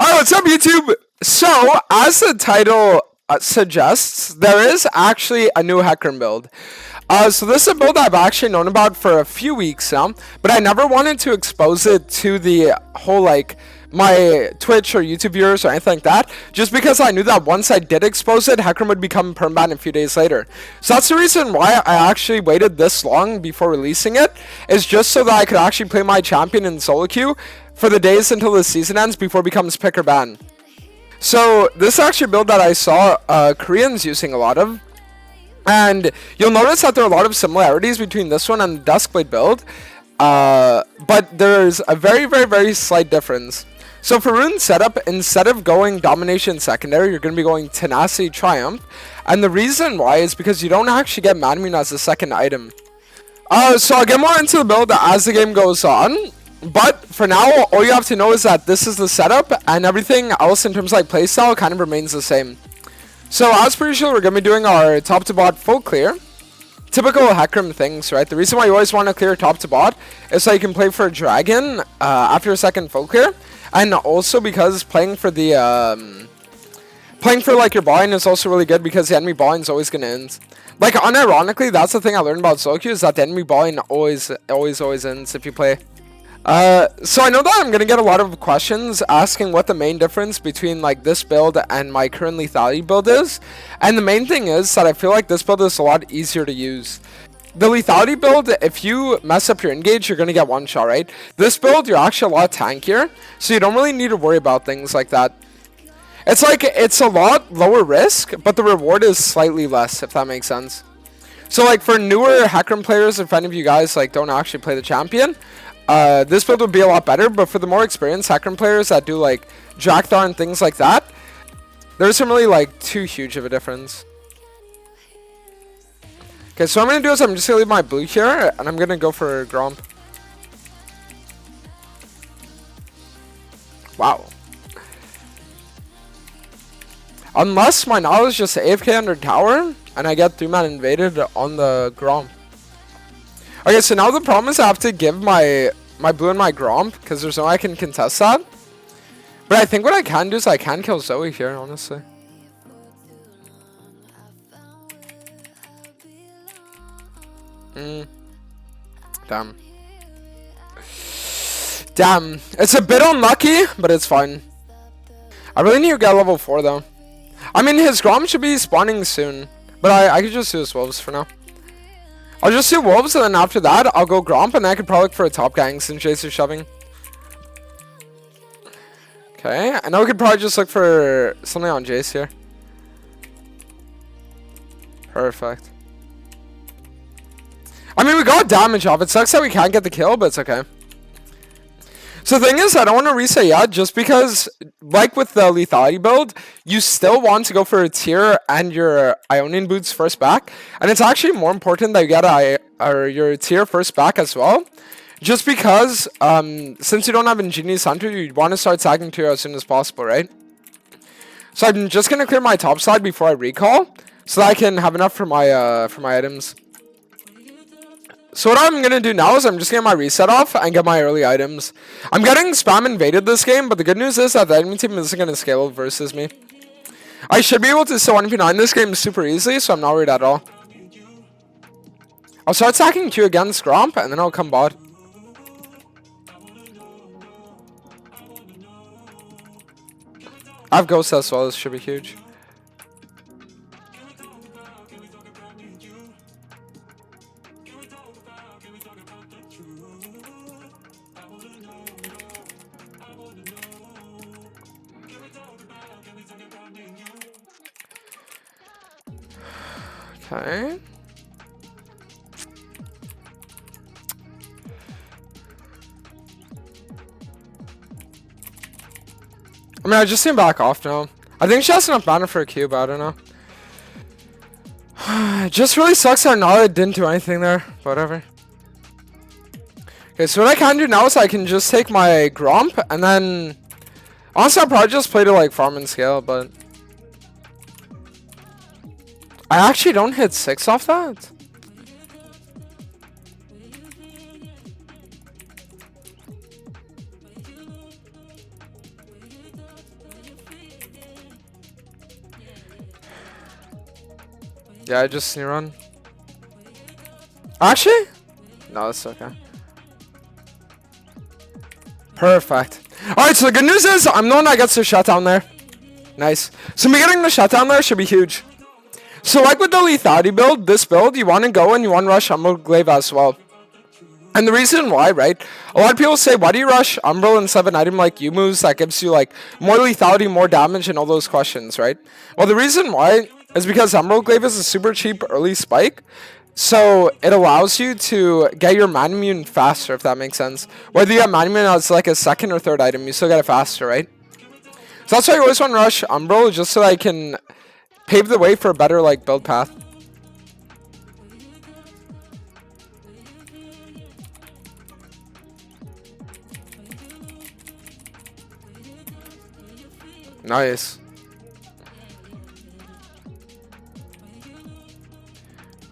Alright, what's up, YouTube? So, as the title suggests, there is actually a new Hecarim build. So this is a build I've actually known about for a few weeks now, but I never wanted to expose it to the whole, like, my Twitch or YouTube viewers or anything like that, just because I knew that once I did expose it, Hecarim would become permaban a few days later. So that's the reason why I actually waited this long before releasing it, is just so that I could actually play my champion in solo queue for the days until the season ends before it becomes pick or ban. So this is actually a build that I saw Koreans using a lot of. And you'll notice that there are a lot of similarities between this one and the Duskblade build. But there's a very slight difference. So for rune setup, instead of going Domination Secondary, you're going to be going Tenacity Triumph. And the reason why is because you don't actually get Manamune as a second item. So I'll get more into the build as the game goes on. But for now, all you have to know is that this is the setup, and everything else in terms of like playstyle kind of remains the same. So as per usual, we're going to be doing our top to bot full clear. Typical Hecarim things, right? The reason why you always want to clear top to bot is so you can play for a dragon after a second full clear. And also because playing for the like your bot lane is also really good because the enemy bot lane is always going to end. Like unironically, that's the thing I learned about solo queue is that the enemy bot lane always ends if you play. So I know that I'm going to get a lot of questions asking what the main difference between like this build and my current lethality build is. And the main thing is that I feel like this build is a lot easier to use. The lethality build, if you mess up your engage, you're going to get one shot, right? This build, you're actually a lot tankier, so you don't really need to worry about things like that. It's like, it's a lot lower risk, but the reward is slightly less, if that makes sense. So like for newer Hecarim players, if any of you guys like don't actually play the champion, this build would be a lot better, but for the more experienced Hecarim players that do like Drakthar and things like that, there isn't really like too huge of a difference. Okay, so what I'm going to do is I'm just going to leave my blue here, and I'm going to go for Gromp. Wow. Unless my Nile is just AFK under tower, and I get 3-man invaded on the Gromp. Okay, so now the problem is I have to give my blue and my Gromp, because there's no way I can contest that. But I think what I can do is I can kill Zoe here, honestly. Damn. It's a bit unlucky, but it's fine. I really need to get level 4, though. I mean, his Gromp should be spawning soon, but I could just do his Wolves for now. I'll just do Wolves, and then after that, I'll go Gromp, and then I could probably look for a top gang since Jace is shoving. Okay, I know we could probably just look for something on Jace here. Perfect. I mean, we got damage off. It sucks that we can't get the kill, but it's okay. So the thing is, I don't want to reset yet, just because, like with the lethality build, you still want to go for a tier and your Ionian boots first back. And it's actually more important that you get your tier first back as well. Just because, since you don't have Ingenious Hunter, you want to start sagging tier as soon as possible, right? So I'm just going to clear my top side before I recall, so that I can have enough for my items. So what I'm going to do now is I'm just getting my reset off and get my early items. I'm getting spam invaded this game, but the good news is that the enemy team isn't going to scale versus me. I should be able to still 1v9 this game super easily, so I'm not worried at all. I'll start stacking Q against Gromp, and then I'll come bot. I have Ghost as well, this should be huge. Okay. I mean, I just seem back off now. I think she has enough mana for a cube, I don't know. It just really sucks that Nala didn't do anything there. Whatever. Okay, so what I can do now is I can just take my Gromp, and then... Honestly, I'll probably just play to like farm and scale, but... I actually don't hit 6 off that. Yeah, I just sneak run. Actually? No, that's okay. Perfect. Alright, so the good news is I'm the one that gets the shutdown there. Nice. So me getting the shutdown there should be huge. So like with the lethality build, this build, you want to go and you want to rush Umbral Glaive as well. And the reason why, right? A lot of people say, why do you rush Umbral instead of an item like U-Moves that gives you like more lethality, more damage, and all those questions, right? Well, the reason why is because Umbral Glaive is a super cheap early spike. So it allows you to get your mana immune faster, if that makes sense. Whether you have mana immune as like a second or third item, you still get it faster, right? So that's why I always want to rush Umbral, just so I can pave the way for a better like build path. Nice.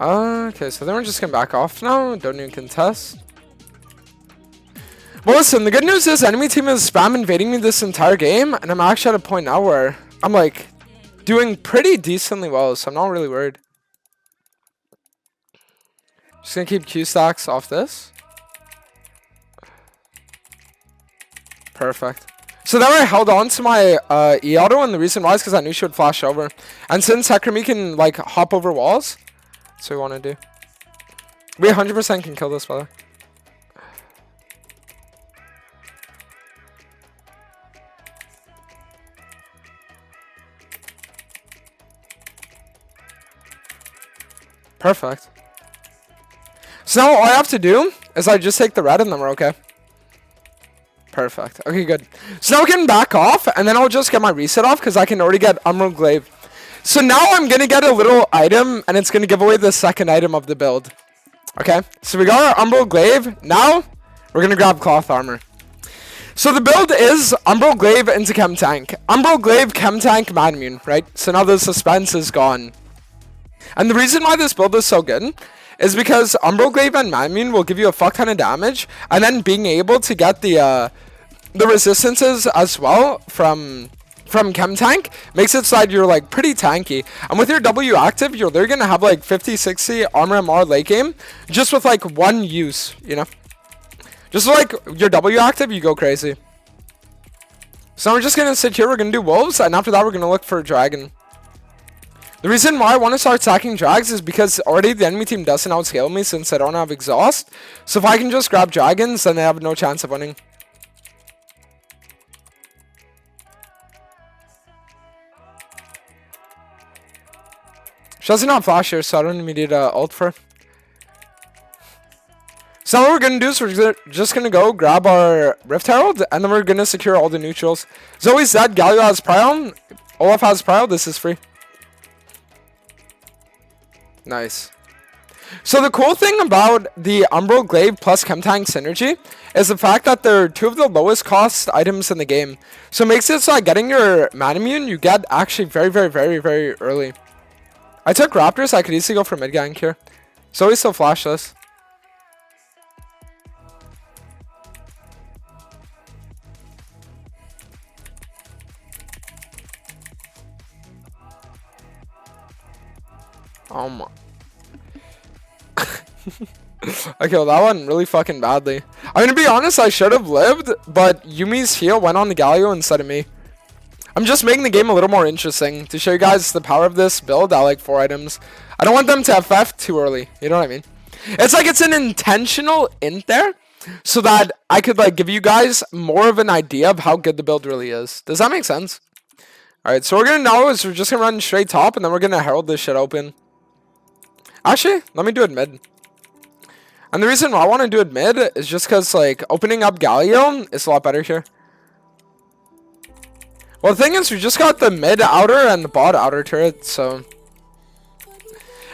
Okay, so then we're just gonna back off now. Don't even contest. Well, listen, the good news is enemy team is spam invading me this entire game, and I'm actually at a point now where I'm like doing pretty decently well, so I'm not really worried. Just gonna keep Q stacks off this. Perfect. So then I held on to my E-auto, and the reason why is because I knew she would flash over. And since Hecarim can like hop over walls, that's what we want to do. We 100% can kill this fella. Perfect. So now all I have to do is I just take the red and then we're okay. Perfect. Okay, good. So now we can back off, and then I'll just get my reset off because I can already get Umbral Glaive. So now I'm going to get a little item, and it's going to give away the second item of the build. Okay, so we got our Umbral Glaive. Now we're going to grab Cloth Armor. So the build is Umbral Glaive into Chem Tank. Umbral Glaive, Chem Tank, Mana Immune, right? So now the suspense is gone. And the reason why this build is so good is because Umbral Glaive and Mana Immune will give you a fuck ton of damage, and then being able to get the resistances as well from Chem Tank makes it so that you're like pretty tanky. And with your W active, you're literally gonna have like 50-60 armor MR late game just with like one use, you know? Just like your W active, you go crazy. So we're just gonna sit here, we're gonna do wolves, and after that we're gonna look for a dragon. The reason why I want to start stacking drags is because already the enemy team doesn't outscale me since I don't have exhaust. So if I can just grab dragons, then they have no chance of winning. She doesn't have flash here, so I don't even need ult for her. So what we're going to do is we're just going to go grab our Rift Herald, and then we're going to secure all the neutrals. Zoe's dead, Galio has Prio, Olaf has Prio, this is free. Nice. So the cool thing about the Umbral Glaive plus Chem Tank synergy is the fact that they're two of the lowest cost items in the game. So it makes it so that getting your Mana Immune, you get actually very early. I took Raptors, I could easily go for mid gank here. Zoe's still flashless. Oh my. Okay, well that went really fucking badly. I'm gonna be honest, I should have lived, but Yumi's heal went on the Galio instead of me. I'm just making the game a little more interesting to show you guys the power of this build. I like 4 items. I don't want them to FF too early. You know what I mean? It's like it's an intentional int there so that I could like give you guys more of an idea of how good the build really is. Does that make sense? Alright, so we're gonna know is we're just gonna run straight top and then we're gonna herald this shit open. Actually, let me do it mid. And the reason why I want to do it mid is just because like opening up Galio is a lot better here. Well, the thing is, we just got the mid outer and the bot outer turret, so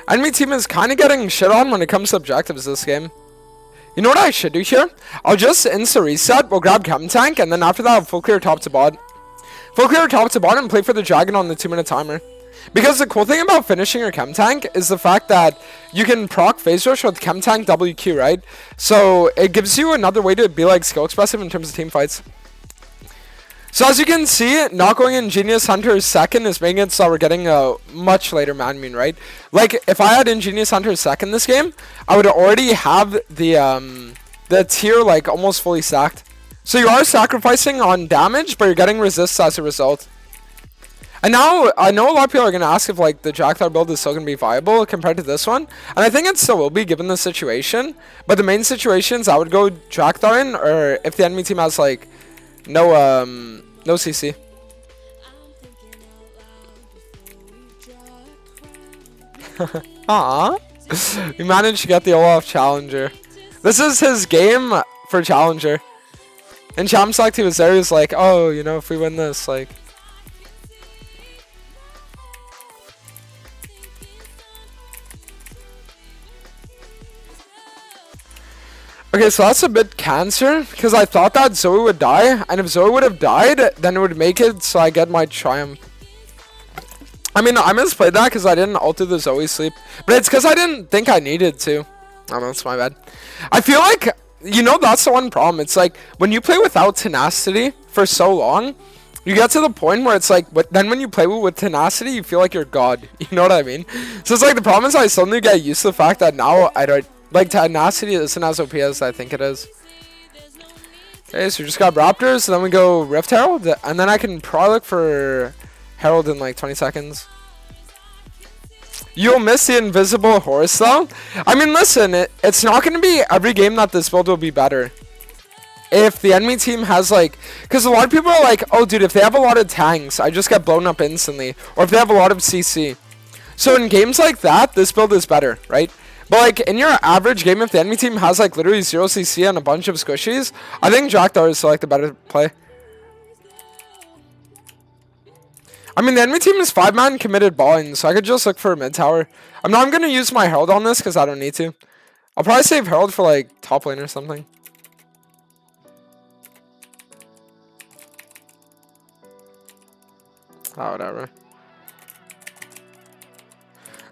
enemy team is kind of getting shit on when it comes to objectives this game. You know what I should do here? I'll just insta reset, we'll grab Chem Tank, and then after that, I'll full clear top to bot. Full clear top to bot and play for the dragon on the 2-minute timer. Because the cool thing about finishing your Chem Tank is the fact that you can proc phase rush with Chem Tank WQ, right? So it gives you another way to be like skill expressive in terms of team fights. So as you can see, not going Ingenious Hunter second is making it so we're getting a much later Manmune, right? Like, if I had Ingenious Hunter second this game, I would already have the tier, like, almost fully stacked. So you are sacrificing on damage, but you're getting resists as a result. And now, I know a lot of people are going to ask if, like, the Jackthar build is still going to be viable compared to this one. And I think it still will be, given the situation. But the main situations, I would go Jackthar in, or if the enemy team has, like, no CC. Aww. We managed to get the Olaf Challenger. This is his game for Challenger. In Champ Select, he was there, he was like, oh, you know, if we win this, like... Okay, so that's a bit cancer, because I thought that Zoe would die, and if Zoe would have died, then it would make it so I get my triumph. I mean, I misplayed that because I didn't alter the Zoe sleep, but it's because I didn't think I needed to. Oh, that's my bad. I feel like, you know, that's the one problem. It's like, when you play without tenacity for so long, you get to the point where it's like, but then when you play with tenacity, you feel like you're God. You know what I mean? So it's like, the problem is I suddenly get used to the fact that now I don't... Like, tenacity isn't as OP as I think it is. Okay, so we just got Raptors, and then we go Rift Herald, and then I can probably look for Herald in like 20 seconds. You'll miss the invisible horse, though. I mean, listen, it's not going to be every game that this build will be better. If the enemy team has, like... Because a lot of people are like, oh, dude, if they have a lot of tanks, I just get blown up instantly. Or if they have a lot of CC. So in games like that, this build is better, right? But, like, in your average game, if the enemy team has, like, literally 0 CC and a bunch of squishies, I think Jackthar is, like, the better play. I mean, the enemy team is 5-man committed balling, so I could just look for a mid tower. I'm not going to use my Herald on this because I don't need to. I'll probably save Herald for, like, top lane or something. Oh, whatever.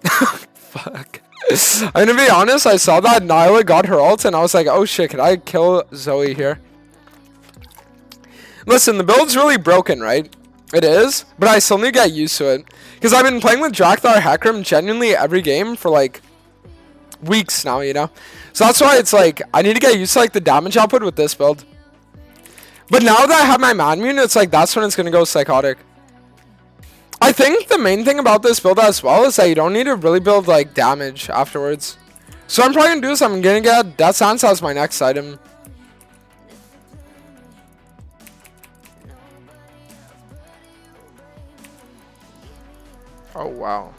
Fuck. I'm gonna be honest, I saw that Nyla got her ult and I was like, oh shit, could I kill Zoe here? Listen, the build's really broken, right? It is, but I still need to get used to it. Because I've been playing with Jackthar Hecarim genuinely every game for like weeks now, you know? So that's why it's like, I need to get used to like the damage output with this build. But now that I have my Manmune, it's like, that's when it's gonna go psychotic. I think the main thing about this build as well is that you don't need to really build like damage afterwards. So what I'm probably gonna do is I'm gonna get Death Science as my next item. Oh wow.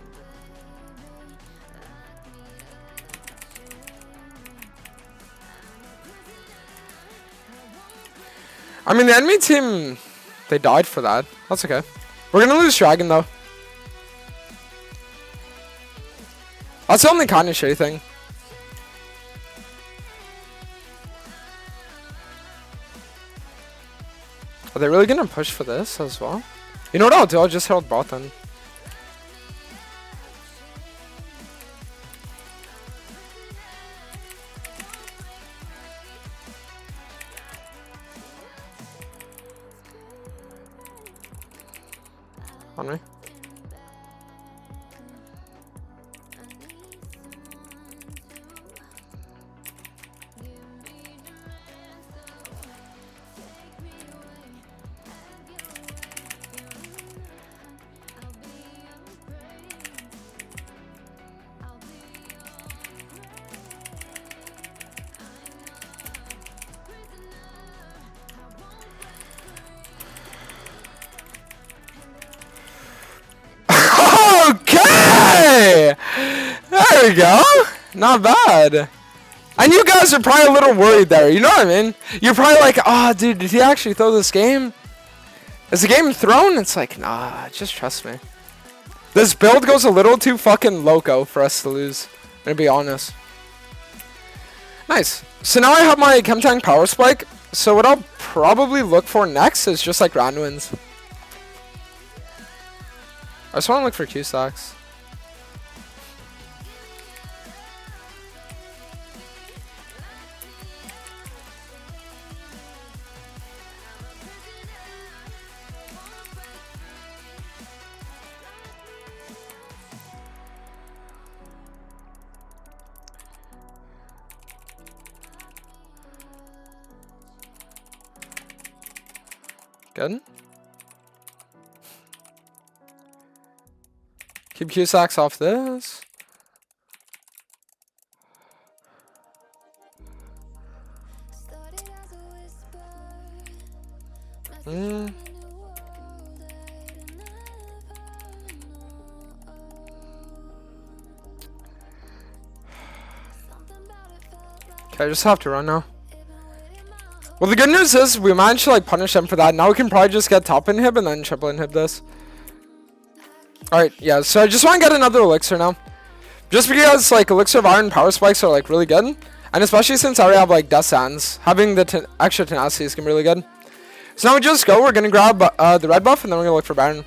I mean, the enemy team, they died for that. That's okay. We're gonna lose Dragon though. That's the only kind of shitty thing. Are they really gonna push for this as well? You know what I'll do? I'll just hold bot then. On me. Okay! There we go. Not bad. And you guys are probably a little worried there, you know what I mean? You're probably like, oh, dude, did he actually throw this game? Is the game thrown? It's like, nah, just trust me. This build goes a little too fucking loco for us to lose. I'm gonna be honest. Nice. So now I have my Chemtank Power Spike. So what I'll probably look for next is just like round wins. I just want to look for Q stacks. Good. Keep Cusacks off this. Okay, I just have to run now. Well, the good news is we managed to like punish them for that. Now we can probably just get top inhib and then triple inhib this. Alright, yeah, so I just want to get another elixir now. Just because like elixir of iron power spikes are like really good. And especially since I already have like death sands, having the extra tenacity is gonna be really good. So now we just go, we're gonna grab the red buff and then we're gonna look for Baron.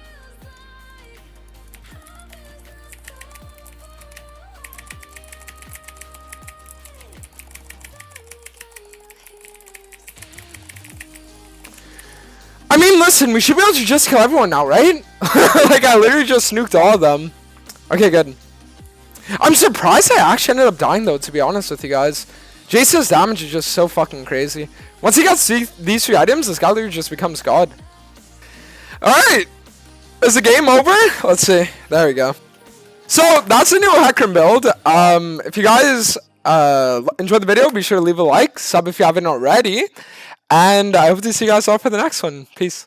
I mean, listen, we should be able to just kill everyone now, right? Like, I literally just nuked all of them. Okay, good. I'm surprised I actually ended up dying, though, to be honest with you guys. Jace's damage is just so fucking crazy. Once he gets these 3 items, this guy literally just becomes God. Alright. Is the game over? Let's see. There we go. So, that's the new Hecarim build. If you guys enjoyed the video, be sure to leave a like, sub if you haven't already. And I hope to see you guys all for the next one. Peace.